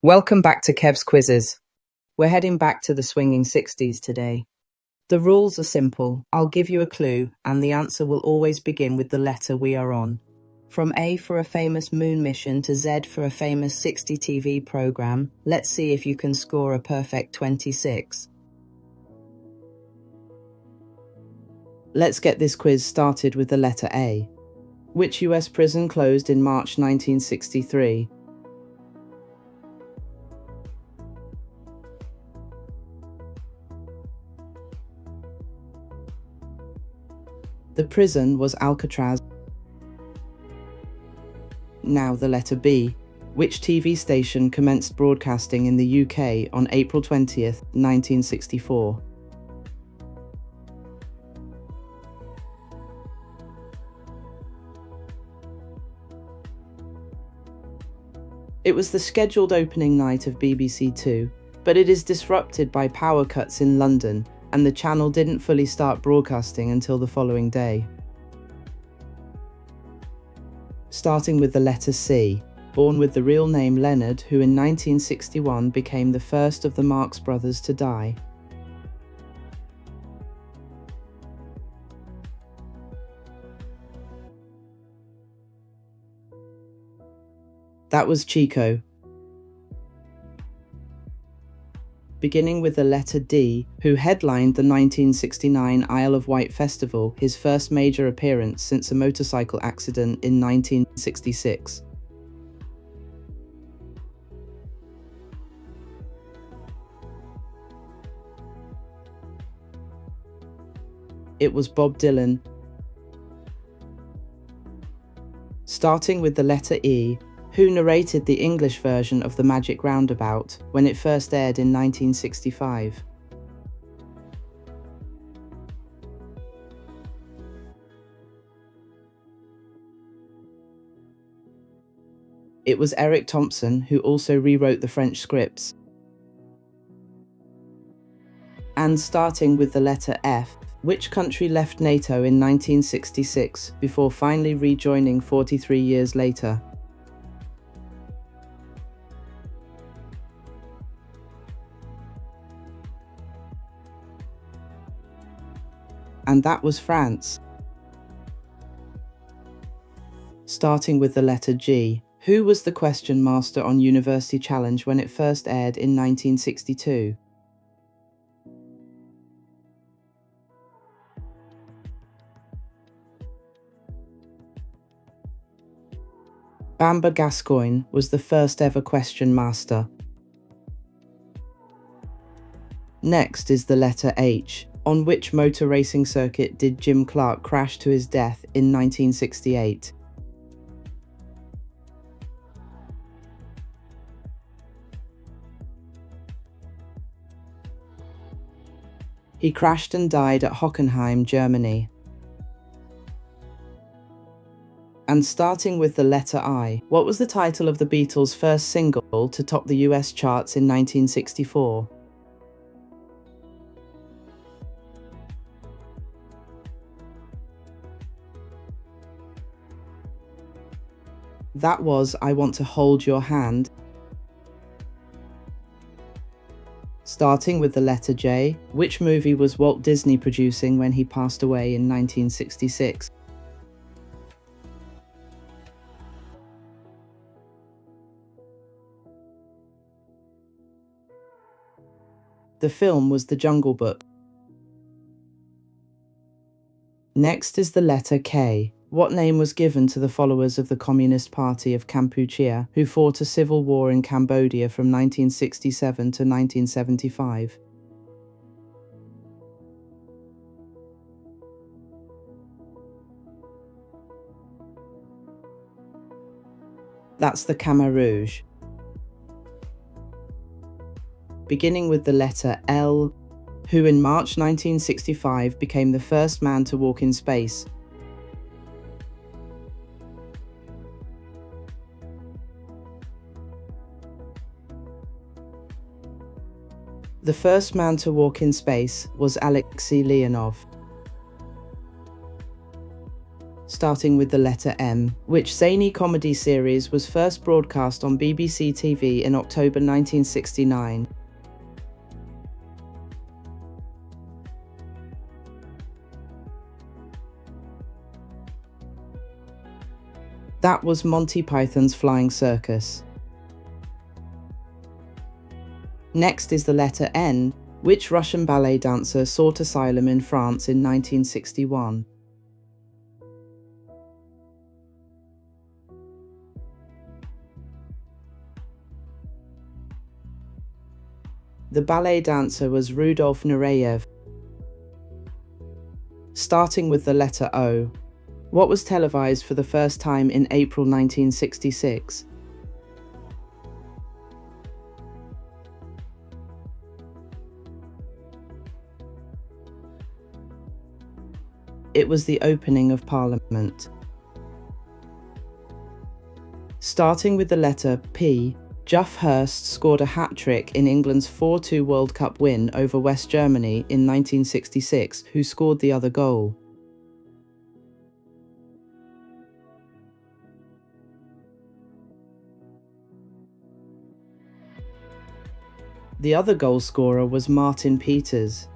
Welcome back to Kev's Quizzes. We're heading back to the swinging 60s today. The rules are simple. I'll give you a clue, and the answer will always begin with the letter we are on. From A for a famous moon mission to Z for a famous 60 TV program, let's see if you can score a perfect 26. Let's get this quiz started with the letter A. Which US prison closed in March 1963? The prison was Alcatraz. Now the letter B. Which TV station commenced broadcasting in the UK on April 20th, 1964? It was the scheduled opening night of BBC Two, but it is disrupted by power cuts in London, and the channel didn't fully start broadcasting until the following day. Starting with the letter C, born with the real name Leonard, who in 1961 became the first of the Marx Brothers to die. That was Chico. Beginning with the letter D, who headlined the 1969 Isle of Wight Festival, his first major appearance since a motorcycle accident in 1966. It was Bob Dylan. Starting with the letter E, who narrated the English version of The Magic Roundabout when it first aired in 1965. It was Eric Thompson, who also rewrote the French scripts. And starting with the letter F, which country left NATO in 1966 before finally rejoining 43 years later? And that was France. Starting with the letter G, who was the question master on University Challenge when it first aired in 1962? Bamber Gascoigne was the first ever question master. Next is the letter H. On which motor racing circuit did Jim Clark crash to his death in 1968? He crashed and died at Hockenheim, Germany. And starting with the letter I, what was the title of the Beatles' first single to top the US charts in 1964? That was I Want to Hold Your Hand. Starting with the letter J, which movie was Walt Disney producing when he passed away in 1966? The film was The Jungle Book. Next is the letter K. What name was given to the followers of the Communist Party of Kampuchea, who fought a civil war in Cambodia from 1967 to 1975? That's the Khmer Rouge. Beginning with the letter L, who in March 1965 became the first man to walk in space. The first man to walk in space was Alexei Leonov. starting with the letter M, which zany comedy series was first broadcast on BBC TV in October 1969. That was Monty Python's Flying Circus. Next is the letter N, which Russian ballet dancer sought asylum in France in 1961. The ballet dancer was Rudolf Nureyev. Starting with the letter O, what was televised for the first time in April 1966? It was the opening of Parliament. Starting with the letter P, Geoff Hurst scored a hat-trick in England's 4-2 World Cup win over West Germany in 1966. Who scored the other goal? The other goal scorer was Martin Peters.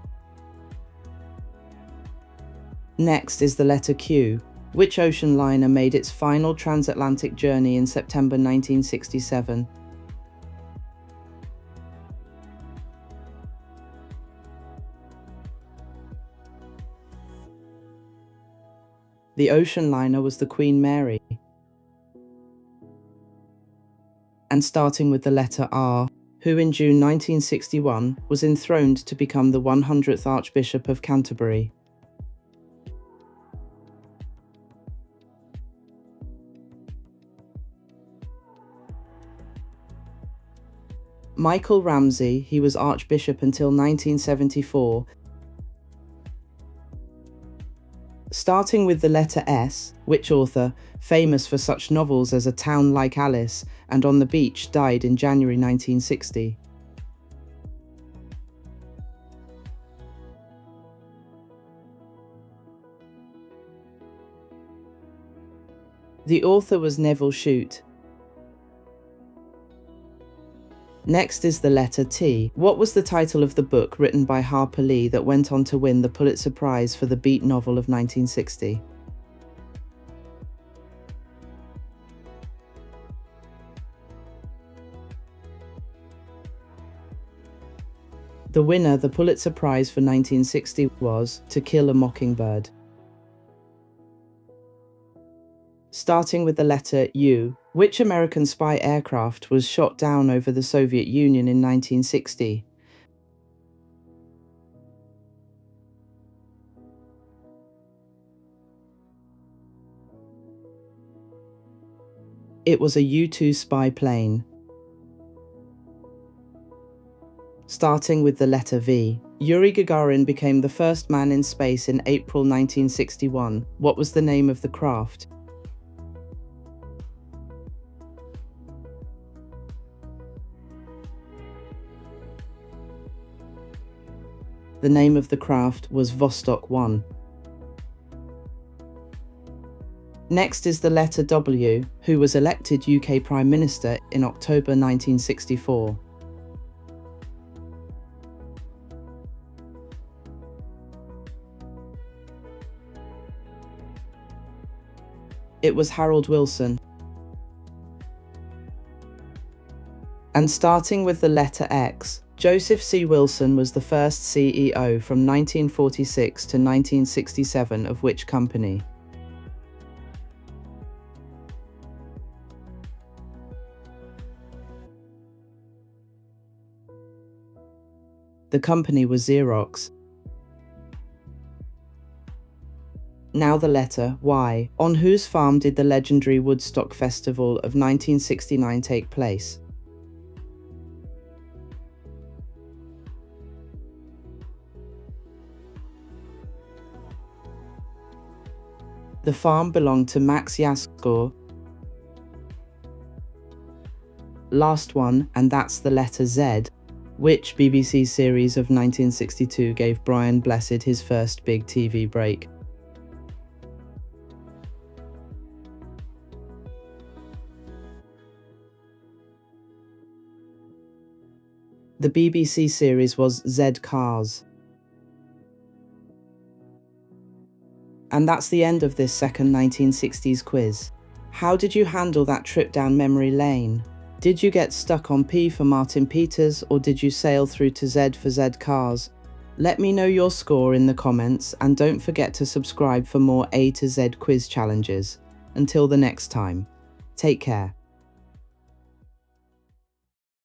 Next is the letter Q. Which ocean liner made its final transatlantic journey in September 1967? The ocean liner was the Queen Mary. And starting with the letter R, who in June 1961 was enthroned to become the 100th Archbishop of Canterbury. Michael Ramsey, he was Archbishop until 1974. Starting with the letter S, which author, famous for such novels as A Town Like Alice and On the Beach, died in January 1960. The author was Neville Shute. Next is the letter T. What was the title of the book written by Harper Lee that went on to win the Pulitzer Prize for the Beat novel of 1960? The winner, the Pulitzer Prize for 1960, was To Kill a Mockingbird. Starting with the letter U, which American spy aircraft was shot down over the Soviet Union in 1960? It was a U-2 spy plane. Starting with the letter V, Yuri Gagarin became the first man in space in April 1961. What was the name of the craft? The name of the craft was Vostok 1. Next is the letter W, who was elected UK Prime Minister in October 1964. It was Harold Wilson. And starting with the letter X, Joseph C. Wilson was the first CEO from 1946 to 1967 of which company? The company was Xerox. Now the letter Y. On whose farm did the legendary Woodstock Festival of 1969 take place? The farm belonged to Max Yaskor. Last one, and that's the letter Z. Which BBC series of 1962 gave Brian Blessed his first big TV break? The BBC series was Z Cars. And that's the end of this second 1960s quiz. How did you handle that trip down memory lane? Did you get stuck on P for Martin Peters, or did you sail through to Z for Z Cars? Let me know your score in the comments, and don't forget to subscribe for more A to Z quiz challenges. Until the next time, take care.